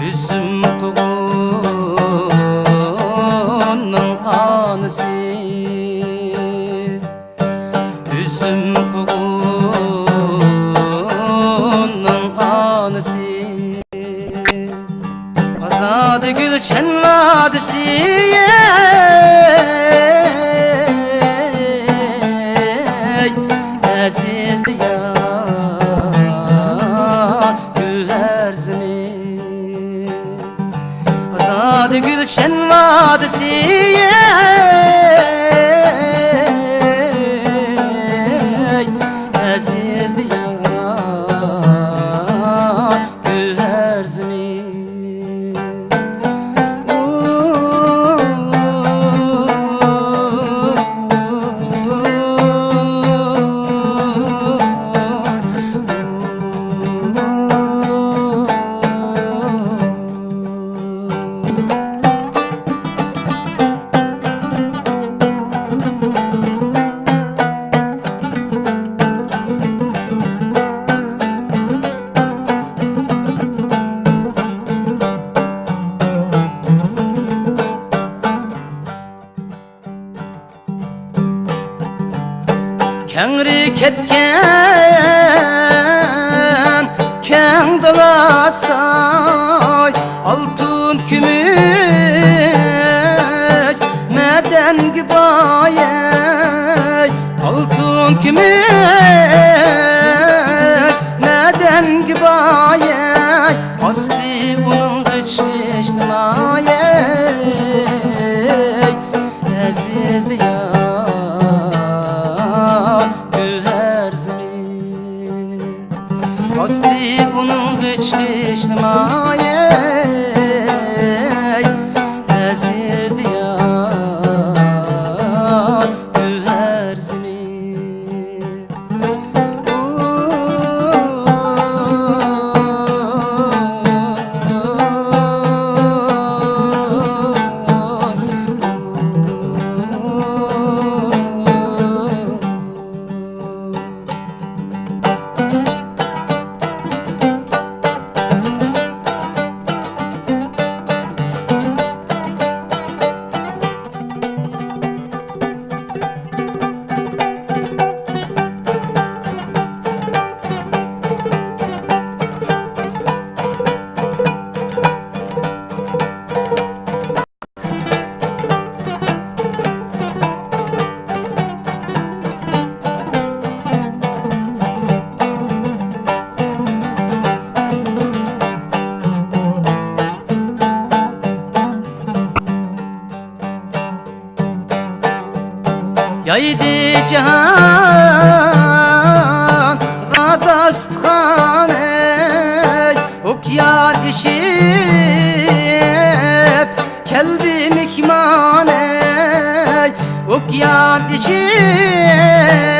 Üzüm kuğunun anısı, üzüm kuğunun anısı, azad gülşen vadisi. Aziz diyar güher zemin, azad gülşen vadisi. Aziz diyar güher zemin. Kengri ketken keng dalasay, altın kümüş meden gibayay, altın kümüş meden gibayay, asti onun kışkıştımayay. Aziz diyar güher zemin, asti onun kışkıştımayay. Aziz diyar güher zemin. Yaydı cihan gadastxane, okyar işip keldi mikmane, okyar işip